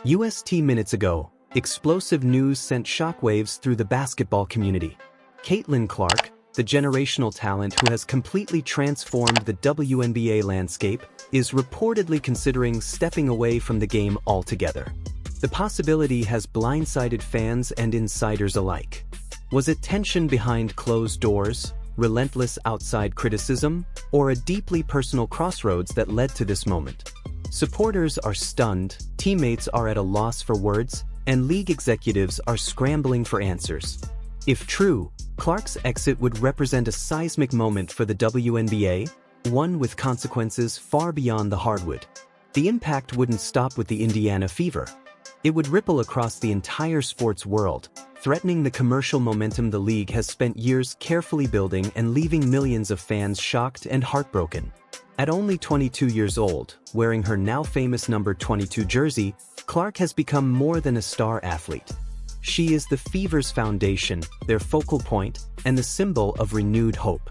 UST minutes ago, explosive news sent shockwaves through the basketball community. Caitlin Clark, the generational talent who has completely transformed the WNBA landscape, is reportedly considering stepping away from the game altogether. The possibility has blindsided fans and insiders alike. Was it tension behind closed doors, relentless outside criticism, or a deeply personal crossroads that led to this moment? Supporters are stunned, teammates are at a loss for words, and league executives are scrambling for answers. If true, Clark's exit would represent a seismic moment for the WNBA, one with consequences far beyond the hardwood. The impact wouldn't stop with the Indiana Fever. It would ripple across the entire sports world, threatening the commercial momentum the league has spent years carefully building and leaving millions of fans shocked and heartbroken. At only 22 years old, wearing her now famous number 22 jersey, Clark has become more than a star athlete. She is the Fever's foundation, their focal point, and the symbol of renewed hope.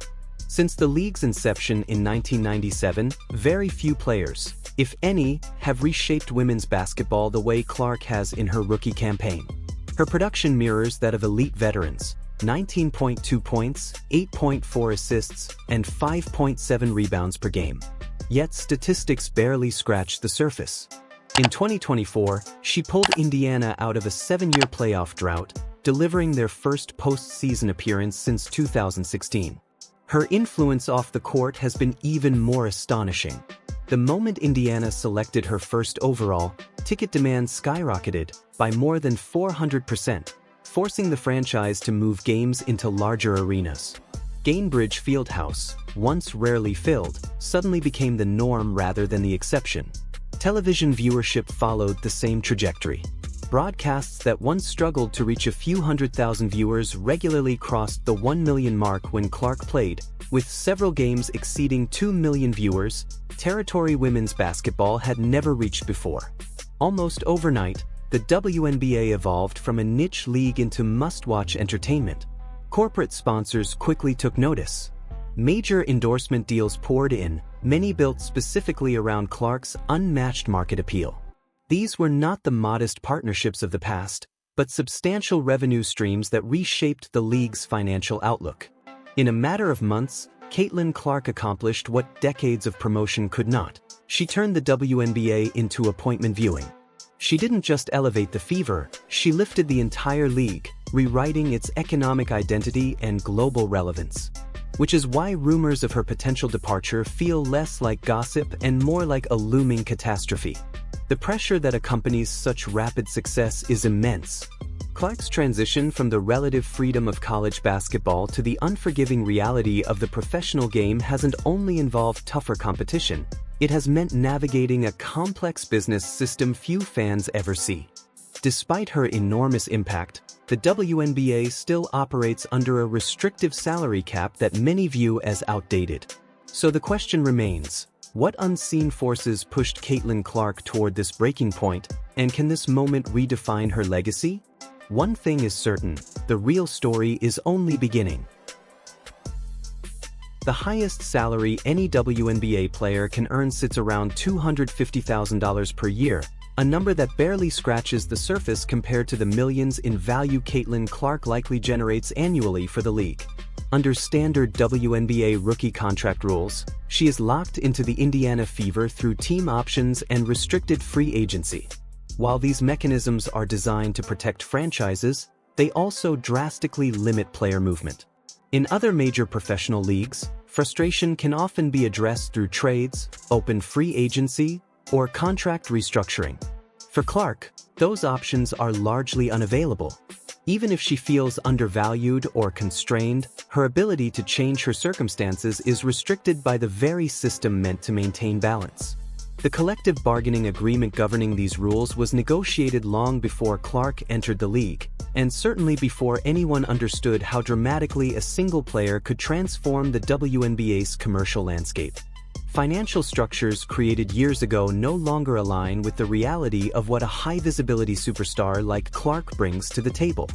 Since the league's inception in 1997, very few players, if any, have reshaped women's basketball the way Clark has in her rookie campaign. Her production mirrors that of elite veterans: 19.2 points, 8.4 assists, and 5.7 rebounds per game. Yet statistics barely scratch the surface. In 2024, she pulled Indiana out of a 7-year playoff drought, delivering their first postseason appearance since 2016. Her influence off the court has been even more astonishing. The moment Indiana selected her first overall, ticket demand skyrocketed by more than 400%, forcing the franchise to move games into larger arenas. Gainbridge Fieldhouse, once rarely filled, suddenly became the norm rather than the exception. Television viewership followed the same trajectory. Broadcasts that once struggled to reach a few 100,000 viewers regularly crossed the 1 million mark when Clark played, with several games exceeding 2 million viewers, territory women's basketball had never reached before. Almost overnight, the WNBA evolved from a niche league into must-watch entertainment. Corporate sponsors quickly took notice. Major endorsement deals poured in, many built specifically around Clark's unmatched market appeal. These were not the modest partnerships of the past, but substantial revenue streams that reshaped the league's financial outlook. In a matter of months, Caitlin Clark accomplished what decades of promotion could not. She turned the WNBA into appointment viewing. She didn't just elevate the Fever, she lifted the entire league, rewriting its economic identity and global relevance. Which is why rumors of her potential departure feel less like gossip and more like a looming catastrophe. The pressure that accompanies such rapid success is immense. Clark's transition from the relative freedom of college basketball to the unforgiving reality of the professional game hasn't only involved tougher competition, it has meant navigating a complex business system few fans ever see. Despite her enormous impact, the WNBA still operates under a restrictive salary cap that many view as outdated. So the question remains, what unseen forces pushed Caitlin Clark toward this breaking point, and can this moment redefine her legacy? One thing is certain, the real story is only beginning. The highest salary any WNBA player can earn sits around $250,000 per year, a number that barely scratches the surface compared to the millions in value Caitlin Clark likely generates annually for the league. Under standard WNBA rookie contract rules, she is locked into the Indiana Fever through team options and restricted free agency. While these mechanisms are designed to protect franchises, they also drastically limit player movement. In other major professional leagues, frustration can often be addressed through trades, open free agency, or contract restructuring. For Clark, those options are largely unavailable. Even if she feels undervalued or constrained, her ability to change her circumstances is restricted by the very system meant to maintain balance. The collective bargaining agreement governing these rules was negotiated long before Clark entered the league, and certainly before anyone understood how dramatically a single player could transform the WNBA's commercial landscape. Financial structures created years ago no longer align with the reality of what a high-visibility superstar like Clark brings to the table.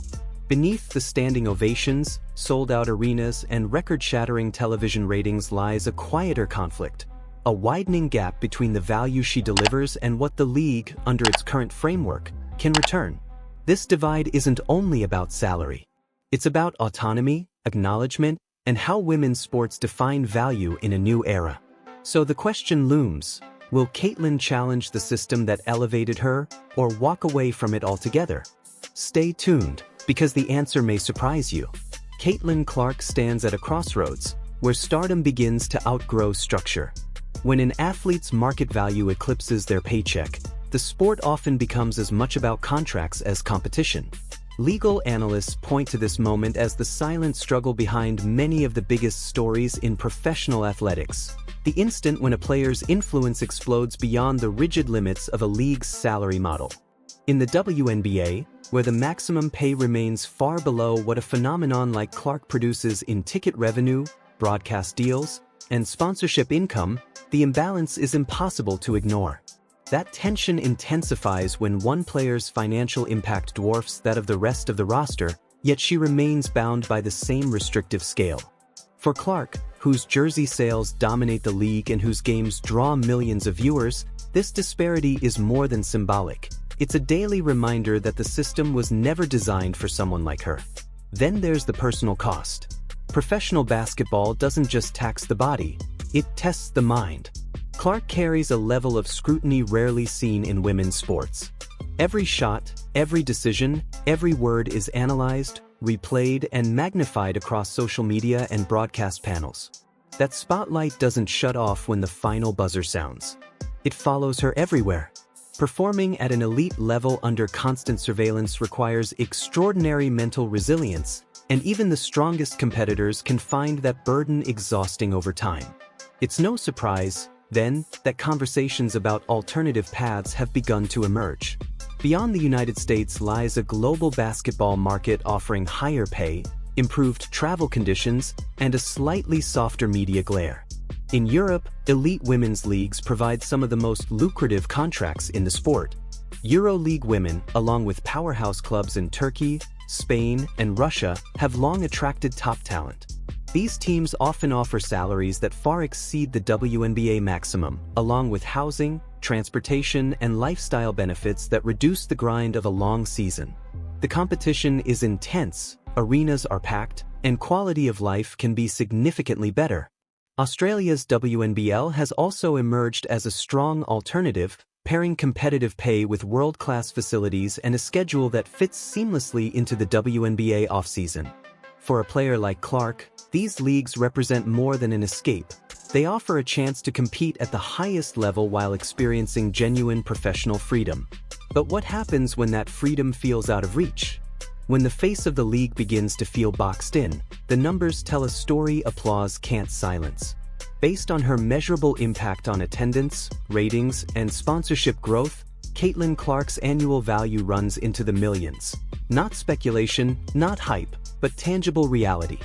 Beneath the standing ovations, sold-out arenas, and record-shattering television ratings lies a quieter conflict. a widening gap between the value she delivers and what the league, under its current framework, can return. This divide isn't only about salary. It's about autonomy, acknowledgement, and how women's sports define value in a new era. So the question looms, will Caitlin challenge the system that elevated her, or walk away from it altogether? Stay tuned, because the answer may surprise you. Caitlin Clark stands at a crossroads, where stardom begins to outgrow structure. When an athlete's market value eclipses their paycheck, the sport often becomes as much about contracts as competition. Legal analysts point to this moment as the silent struggle behind many of the biggest stories in professional athletics. The instant when a player's influence explodes beyond the rigid limits of a league's salary model. In the WNBA, where the maximum pay remains far below what a phenomenon like Clark produces in ticket revenue, broadcast deals, and sponsorship income, the imbalance is impossible to ignore. That tension intensifies when one player's financial impact dwarfs that of the rest of the roster, yet she remains bound by the same restrictive scale. For Clark, whose jersey sales dominate the league and whose games draw millions of viewers, this disparity is more than symbolic. It's a daily reminder that the system was never designed for someone like her. Then there's the personal cost. Professional basketball doesn't just tax the body, it tests the mind. Clark carries a level of scrutiny rarely seen in women's sports. Every shot, every decision, every word is analyzed, replayed, and magnified across social media and broadcast panels. That spotlight doesn't shut off when the final buzzer sounds. It follows her everywhere. Performing at an elite level under constant surveillance requires extraordinary mental resilience, and even the strongest competitors can find that burden exhausting over time. It's no surprise, then, that conversations about alternative paths have begun to emerge. Beyond the United States lies a global basketball market offering higher pay, improved travel conditions, and a slightly softer media glare. In Europe, elite women's leagues provide some of the most lucrative contracts in the sport. EuroLeague women, along with powerhouse clubs in Turkey, Spain, and Russia, have long attracted top talent. These teams often offer salaries that far exceed the WNBA maximum, along with housing, transportation, and lifestyle benefits that reduce the grind of a long season. The competition is intense, arenas are packed, and quality of life can be significantly better. Australia's WNBL has also emerged as a strong alternative, pairing competitive pay with world-class facilities and a schedule that fits seamlessly into the WNBA offseason. For a player like Clark, these leagues represent more than an escape. They offer a chance to compete at the highest level while experiencing genuine professional freedom. But what happens when that freedom feels out of reach? When the face of the league begins to feel boxed in, the numbers tell a story applause can't silence. Based on her measurable impact on attendance, ratings, and sponsorship growth, Caitlin Clark's annual value runs into the millions. Not speculation, not hype, but tangible reality.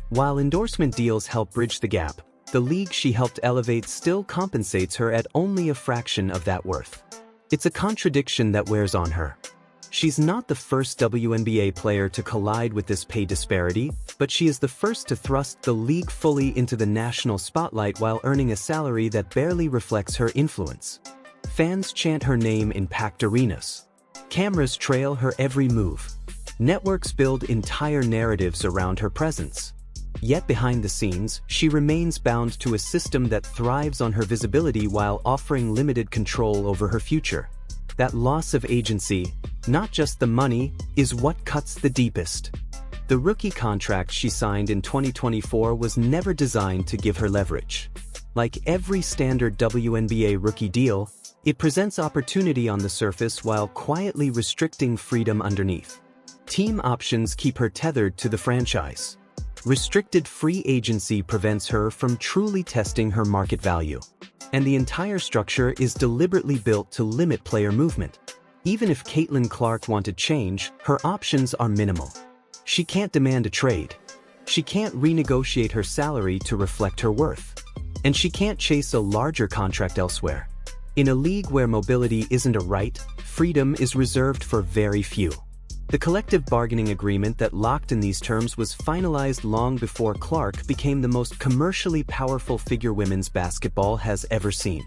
While endorsement deals help bridge the gap, the league she helped elevate still compensates her at only a fraction of that worth. It's a contradiction that wears on her. She's not the first WNBA player to collide with this pay disparity, but she is the first to thrust the league fully into the national spotlight while earning a salary that barely reflects her influence. Fans chant her name in packed arenas. Cameras trail her every move. Networks build entire narratives around her presence. Yet behind the scenes, she remains bound to a system that thrives on her visibility while offering limited control over her future. That loss of agency, not just the money, is what cuts the deepest. The rookie contract she signed in 2024 was never designed to give her leverage. Like every standard WNBA rookie deal, it presents opportunity on the surface while quietly restricting freedom underneath. Team options keep her tethered to the franchise. Restricted free agency prevents her from truly testing her market value. And the entire structure is deliberately built to limit player movement. Even if Caitlin Clark wanted change, her options are minimal. She can't demand a trade. She can't renegotiate her salary to reflect her worth. And she can't chase a larger contract elsewhere. In a league where mobility isn't a right, freedom is reserved for very few. The collective bargaining agreement that locked in these terms was finalized long before Clark became the most commercially powerful figure women's basketball has ever seen.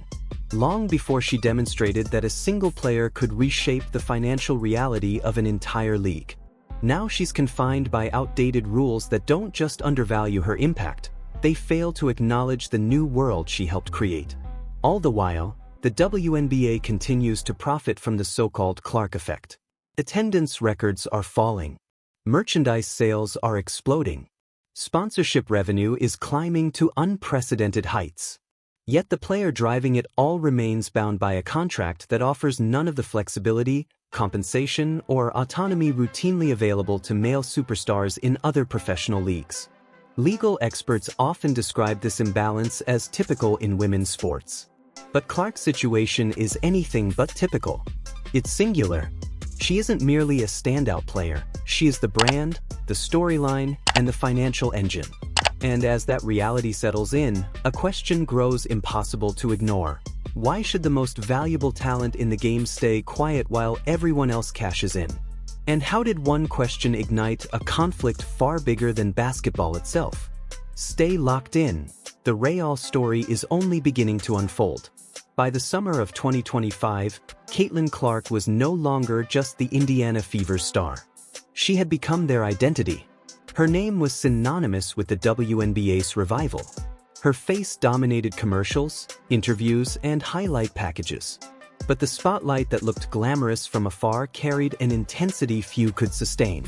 Long before she demonstrated that a single player could reshape the financial reality of an entire league. Now she's confined by outdated rules that don't just undervalue her impact, they fail to acknowledge the new world she helped create. All the while, the WNBA continues to profit from the so-called Clark effect. Attendance records are falling. Merchandise sales are exploding. Sponsorship revenue is climbing to unprecedented heights. Yet the player driving it all remains bound by a contract that offers none of the flexibility, compensation, or autonomy routinely available to male superstars in other professional leagues. Legal experts often describe this imbalance as typical in women's sports. But Clark's situation is anything but typical. It's singular. She isn't merely a standout player, she is the brand, the storyline, and the financial engine. And as that reality settles in, a question grows impossible to ignore. Why should the most valuable talent in the game stay quiet while everyone else cashes in? And how did one question ignite a conflict far bigger than basketball itself? Stay locked in. The Real story is only beginning to unfold. By the summer of 2025, Caitlin Clark was no longer just the Indiana Fever's star. She had become their identity. Her name was synonymous with the WNBA's revival. Her face dominated commercials, interviews, and highlight packages. But the spotlight that looked glamorous from afar carried an intensity few could sustain.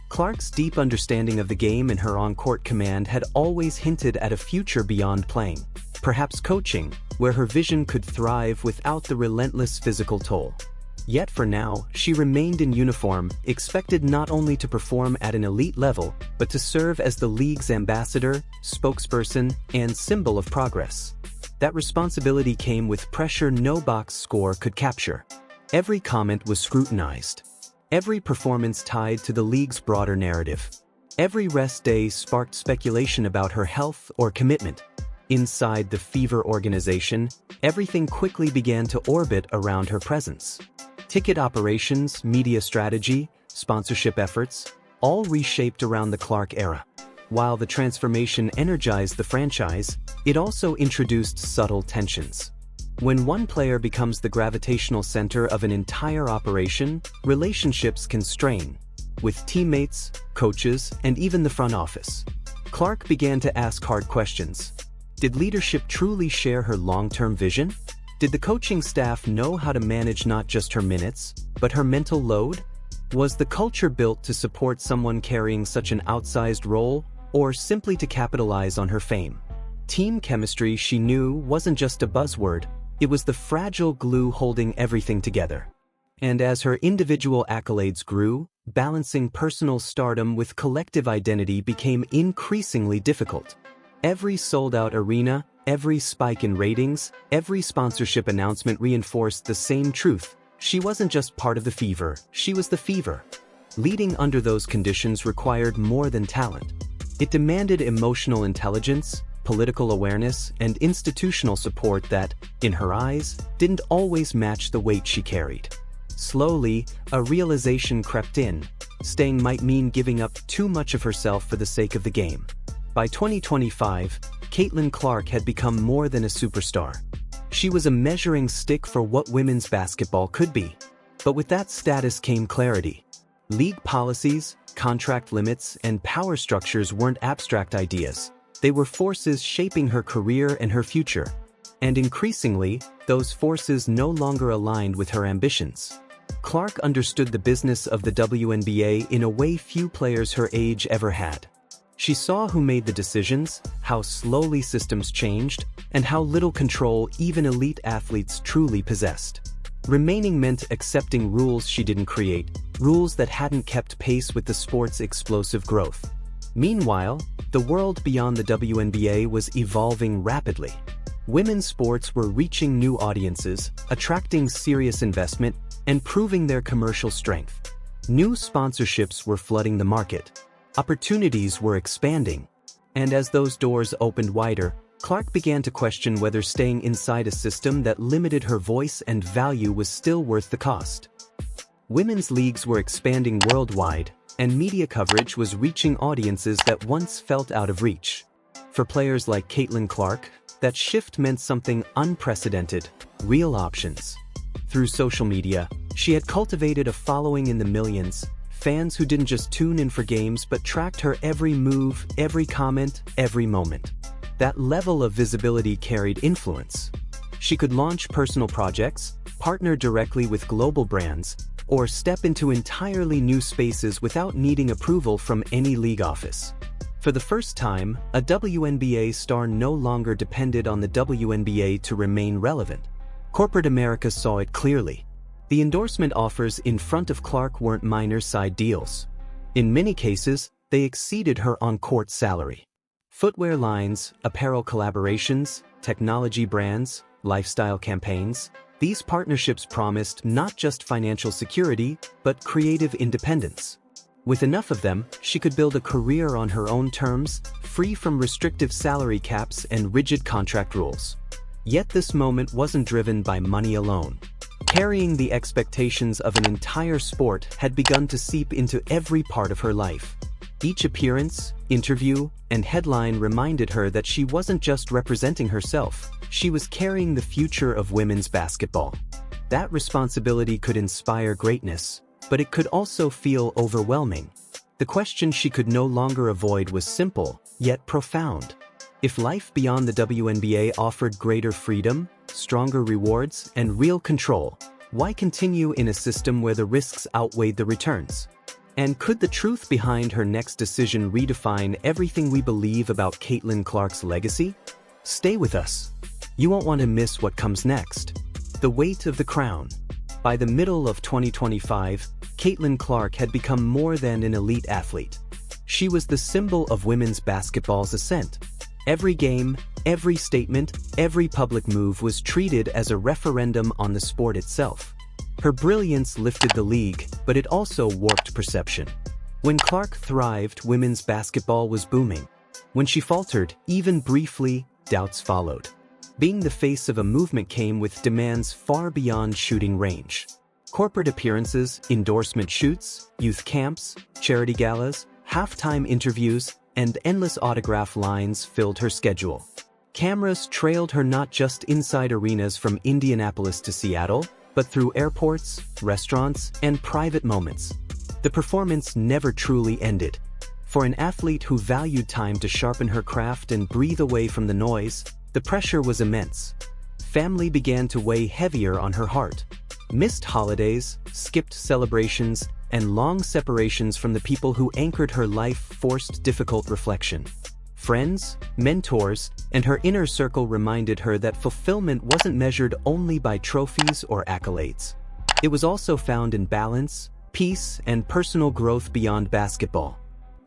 Clark's deep understanding of the game and her on-court command had always hinted at a future beyond playing, perhaps coaching, where her vision could thrive without the relentless physical toll. Yet for now, she remained in uniform, expected not only to perform at an elite level, but to serve as the league's ambassador, spokesperson, and symbol of progress. That responsibility came with pressure no box score could capture. Every comment was scrutinized. Every performance tied to the league's broader narrative. Every rest day sparked speculation about her health or commitment. Inside the Fever organization, everything quickly began to orbit around her presence. Ticket operations, media strategy, sponsorship efforts, all reshaped around the Clark era. While the transformation energized the franchise, it also introduced subtle tensions. When one player becomes the gravitational center of an entire operation, relationships can strain, with teammates, coaches, and even the front office. Clark began to ask hard questions. Did leadership truly share her long-term vision? Did the coaching staff know how to manage not just her minutes, but her mental load? Was the culture built to support someone carrying such an outsized role, or simply to capitalize on her fame? Team chemistry, she knew, wasn't just a buzzword, it was the fragile glue holding everything together. And as her individual accolades grew, balancing personal stardom with collective identity became increasingly difficult. Every sold-out arena, every spike in ratings, every sponsorship announcement reinforced the same truth. She wasn't just part of the Fever, she was the Fever. Leading under those conditions required more than talent. It demanded emotional intelligence, political awareness, and institutional support that, in her eyes, didn't always match the weight she carried. Slowly, a realization crept in. Staying might mean giving up too much of herself for the sake of the game. By 2025, Caitlin Clark had become more than a superstar. She was a measuring stick for what women's basketball could be. But with that status came clarity. League policies, contract limits, and power structures weren't abstract ideas. They were forces shaping her career and her future. And increasingly, those forces no longer aligned with her ambitions. Clark understood the business of the WNBA in a way few players her age ever had. She saw who made the decisions, how slowly systems changed, and how little control even elite athletes truly possessed. Remaining meant accepting rules she didn't create, rules that hadn't kept pace with the sport's explosive growth. Meanwhile, the world beyond the WNBA was evolving rapidly. Women's sports were reaching new audiences, attracting serious investment, and proving their commercial strength. New sponsorships were flooding the market. Opportunities were expanding. And as those doors opened wider, Clark began to question whether staying inside a system that limited her voice and value was still worth the cost. Women's leagues were expanding worldwide, and media coverage was reaching audiences that once felt out of reach. For players like Caitlin Clark, that shift meant something unprecedented: real options. Through social media, she had cultivated a following in the millions, fans who didn't just tune in for games but tracked her every move, every comment, every moment. That level of visibility carried influence. She could launch personal projects, partner directly with global brands, or step into entirely new spaces without needing approval from any league office. For the first time, a WNBA star no longer depended on the WNBA to remain relevant. Corporate America saw it clearly. The endorsement offers in front of Clark weren't minor side deals. In many cases, they exceeded her on-court salary. Footwear lines, apparel collaborations, technology brands, lifestyle campaigns, these partnerships promised not just financial security, but creative independence. With enough of them, she could build a career on her own terms, free from restrictive salary caps and rigid contract rules. Yet this moment wasn't driven by money alone. Carrying the expectations of an entire sport had begun to seep into every part of her life. Each appearance, interview, and headline reminded her that she wasn't just representing herself, she was carrying the future of women's basketball. That responsibility could inspire greatness, but it could also feel overwhelming. The question she could no longer avoid was simple, yet profound. If life beyond the WNBA offered greater freedom, stronger rewards, and real control, why continue in a system where the risks outweighed the returns? And could the truth behind her next decision redefine everything we believe about Caitlin Clark's legacy? Stay with us. You won't want to miss what comes next. The weight of the crown. By the middle of 2025, Caitlin Clark had become more than an elite athlete. She was the symbol of women's basketball's ascent. Every game, every statement, every public move was treated as a referendum on the sport itself. Her brilliance lifted the league, but it also warped perception. When Clark thrived, women's basketball was booming. When she faltered, even briefly, doubts followed. Being the face of a movement came with demands far beyond shooting range. Corporate appearances, endorsement shoots, youth camps, charity galas, halftime interviews, and endless autograph lines filled her schedule. Cameras trailed her not just inside arenas from Indianapolis to Seattle, but through airports, restaurants, and private moments. The performance never truly ended. For an athlete who valued time to sharpen her craft and breathe away from the noise, the pressure was immense. Family began to weigh heavier on her heart. Missed holidays, skipped celebrations, and long separations from the people who anchored her life forced difficult reflection. Friends, mentors, and her inner circle reminded her that fulfillment wasn't measured only by trophies or accolades. It was also found in balance, peace, and personal growth beyond basketball.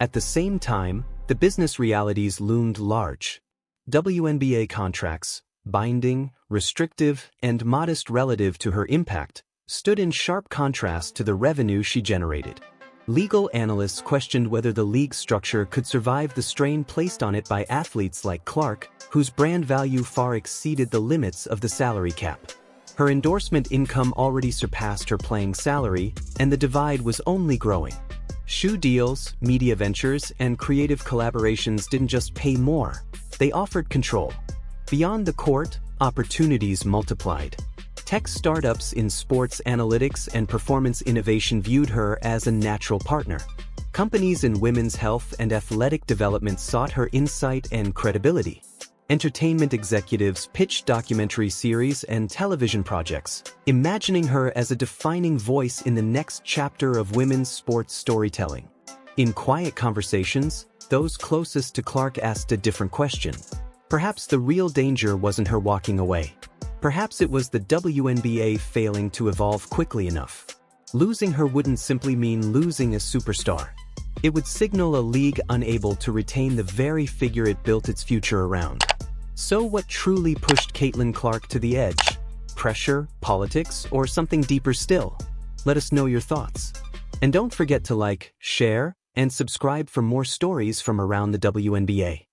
At the same time, the business realities loomed large. WNBA contracts, binding, restrictive, and modest relative to her impact, stood in sharp contrast to the revenue she generated. Legal analysts questioned whether the league structure could survive the strain placed on it by athletes like Clark, whose brand value far exceeded the limits of the salary cap. Her endorsement income already surpassed her playing salary, and the divide was only growing. Shoe deals, media ventures, and creative collaborations didn't just pay more, they offered control. Beyond the court, opportunities multiplied. Tech startups in sports analytics and performance innovation viewed her as a natural partner. Companies in women's health and athletic development sought her insight and credibility. Entertainment executives pitched documentary series and television projects, imagining her as a defining voice in the next chapter of women's sports storytelling. In quiet conversations, those closest to Clark asked a different question. Perhaps the real danger wasn't her walking away. Perhaps it was the WNBA failing to evolve quickly enough. Losing her wouldn't simply mean losing a superstar. It would signal a league unable to retain the very figure it built its future around. So what truly pushed Caitlin Clark to the edge? Pressure, politics, or something deeper still? Let us know your thoughts. And don't forget to like, share, and subscribe for more stories from around the WNBA.